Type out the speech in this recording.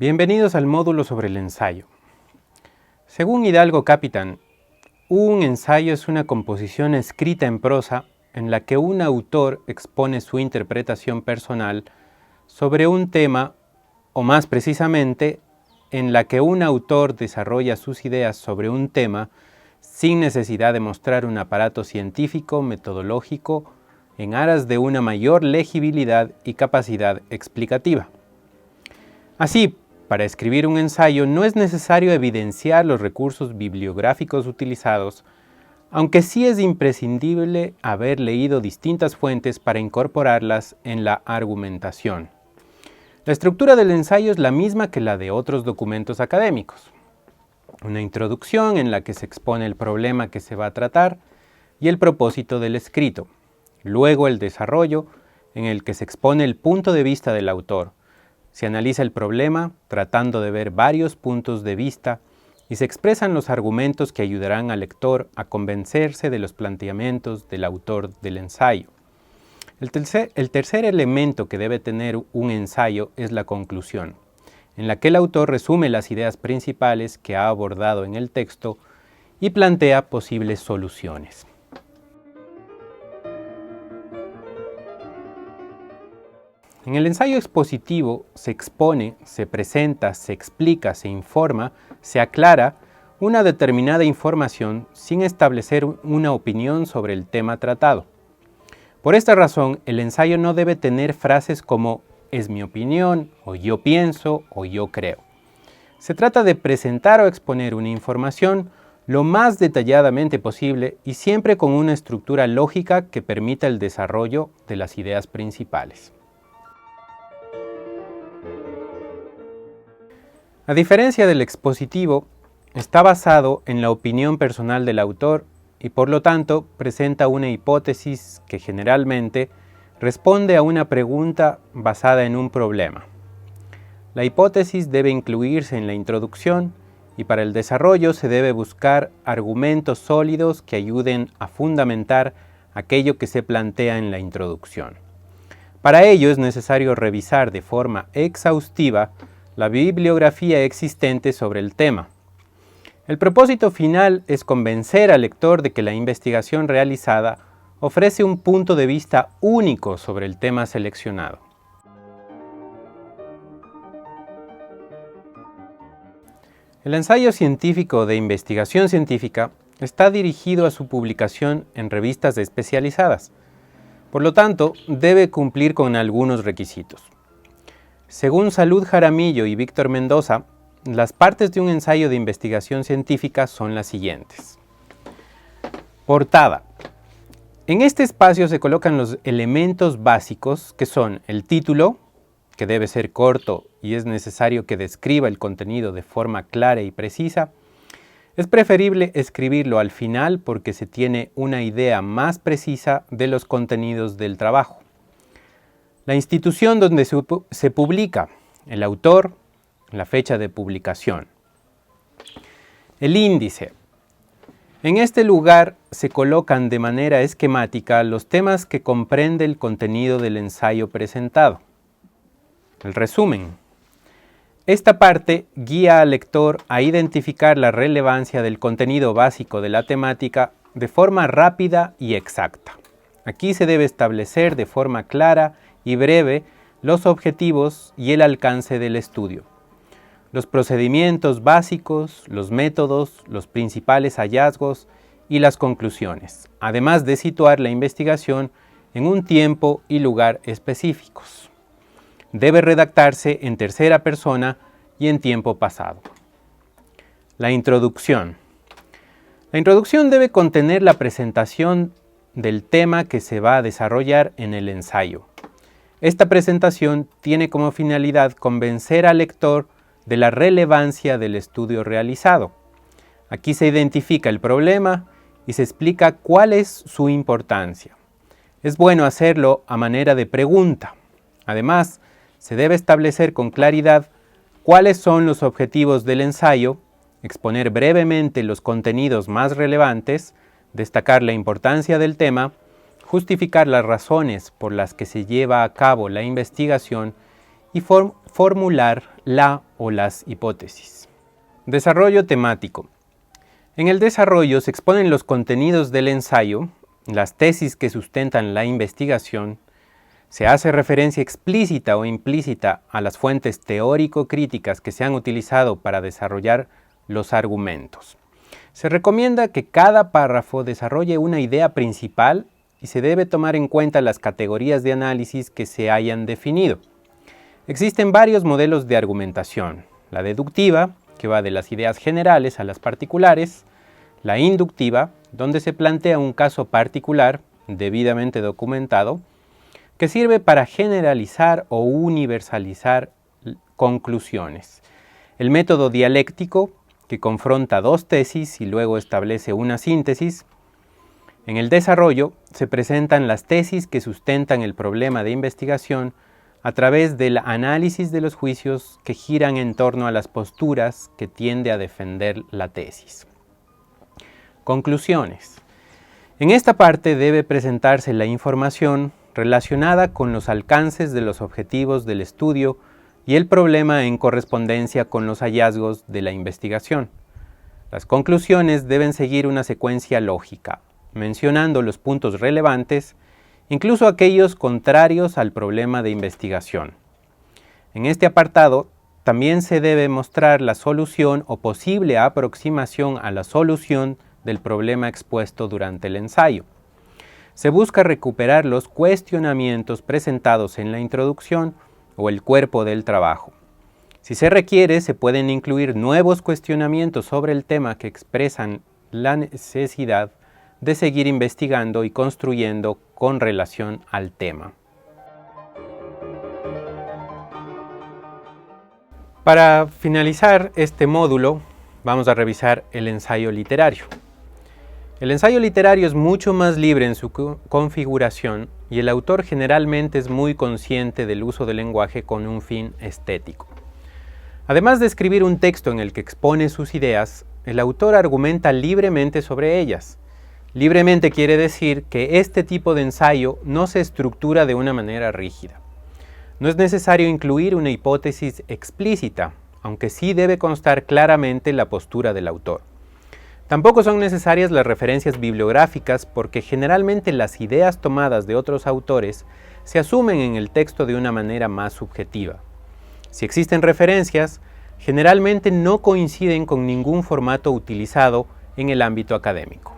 Bienvenidos al módulo sobre el ensayo. Según Hidalgo Capitán, un ensayo es una composición escrita en prosa en la que un autor expone su interpretación personal sobre un tema, o más precisamente, en la que un autor desarrolla sus ideas sobre un tema sin necesidad de mostrar un aparato científico, metodológico, en aras de una mayor legibilidad y capacidad explicativa. Así, para escribir un ensayo no es necesario evidenciar los recursos bibliográficos utilizados, aunque sí es imprescindible haber leído distintas fuentes para incorporarlas en la argumentación. La estructura del ensayo es la misma que la de otros documentos académicos. Una introducción en la que se expone el problema que se va a tratar y el propósito del escrito. Luego el desarrollo, en el que se expone el punto de vista del autor. Se analiza el problema tratando de ver varios puntos de vista y se expresan los argumentos que ayudarán al lector a convencerse de los planteamientos del autor del ensayo. El tercer elemento que debe tener un ensayo es la conclusión, en la que el autor resume las ideas principales que ha abordado en el texto y plantea posibles soluciones. En el ensayo expositivo se expone, se presenta, se explica, se informa, se aclara una determinada información sin establecer una opinión sobre el tema tratado. Por esta razón, el ensayo no debe tener frases como «es mi opinión», o «yo pienso» o «yo creo». Se trata de presentar o exponer una información lo más detalladamente posible y siempre con una estructura lógica que permita el desarrollo de las ideas principales. A diferencia del expositivo, está basado en la opinión personal del autor y por lo tanto presenta una hipótesis que generalmente responde a una pregunta basada en un problema. La hipótesis debe incluirse en la introducción y para el desarrollo se debe buscar argumentos sólidos que ayuden a fundamentar aquello que se plantea en la introducción. Para ello es necesario revisar de forma exhaustiva la bibliografía existente sobre el tema. El propósito final es convencer al lector de que la investigación realizada ofrece un punto de vista único sobre el tema seleccionado. El ensayo científico de investigación científica está dirigido a su publicación en revistas especializadas. Por lo tanto, debe cumplir con algunos requisitos. Según Salud Jaramillo y Víctor Mendoza, las partes de un ensayo de investigación científica son las siguientes. Portada. En este espacio se colocan los elementos básicos que son el título, que debe ser corto y es necesario que describa el contenido de forma clara y precisa. Es preferible escribirlo al final porque se tiene una idea más precisa de los contenidos del trabajo. La institución donde se publica, el autor, la fecha de publicación. El índice. En este lugar se colocan de manera esquemática los temas que comprende el contenido del ensayo presentado. El resumen. Esta parte guía al lector a identificar la relevancia del contenido básico de la temática de forma rápida y exacta. Aquí se debe establecer de forma clara y breve los objetivos y el alcance del estudio, los procedimientos básicos, los métodos, los principales hallazgos y las conclusiones, además de situar la investigación en un tiempo y lugar específicos. Debe redactarse en tercera persona y en tiempo pasado. La introducción. La introducción debe contener la presentación del tema que se va a desarrollar en el ensayo. Esta presentación tiene como finalidad convencer al lector de la relevancia del estudio realizado. Aquí se identifica el problema y se explica cuál es su importancia. Es bueno hacerlo a manera de pregunta. Además, se debe establecer con claridad cuáles son los objetivos del ensayo, exponer brevemente los contenidos más relevantes, destacar la importancia del tema, justificar las razones por las que se lleva a cabo la investigación y formular la o las hipótesis. Desarrollo temático. En el desarrollo se exponen los contenidos del ensayo, las tesis que sustentan la investigación, se hace referencia explícita o implícita a las fuentes teórico-críticas que se han utilizado para desarrollar los argumentos. Se recomienda que cada párrafo desarrolle una idea principal y se debe tomar en cuenta las categorías de análisis que se hayan definido. Existen varios modelos de argumentación: la deductiva, que va de las ideas generales a las particulares; la inductiva, donde se plantea un caso particular, debidamente documentado, que sirve para generalizar o universalizar conclusiones; el método dialéctico, que confronta dos tesis y luego establece una síntesis. En el desarrollo se presentan las tesis que sustentan el problema de investigación a través del análisis de los juicios que giran en torno a las posturas que tiende a defender la tesis. Conclusiones. En esta parte debe presentarse la información relacionada con los alcances de los objetivos del estudio y el problema en correspondencia con los hallazgos de la investigación. Las conclusiones deben seguir una secuencia lógica, mencionando los puntos relevantes, incluso aquellos contrarios al problema de investigación. En este apartado también se debe mostrar la solución o posible aproximación a la solución del problema expuesto durante el ensayo. Se busca recuperar los cuestionamientos presentados en la introducción o el cuerpo del trabajo. Si se requiere, se pueden incluir nuevos cuestionamientos sobre el tema que expresan la necesidad de seguir investigando y construyendo con relación al tema. Para finalizar este módulo, vamos a revisar el ensayo literario. El ensayo literario es mucho más libre en su configuración y el autor generalmente es muy consciente del uso del lenguaje con un fin estético. Además de escribir un texto en el que expone sus ideas, el autor argumenta libremente sobre ellas. Libremente quiere decir que este tipo de ensayo no se estructura de una manera rígida. No es necesario incluir una hipótesis explícita, aunque sí debe constar claramente la postura del autor. Tampoco son necesarias las referencias bibliográficas porque generalmente las ideas tomadas de otros autores se asumen en el texto de una manera más subjetiva. Si existen referencias, generalmente no coinciden con ningún formato utilizado en el ámbito académico.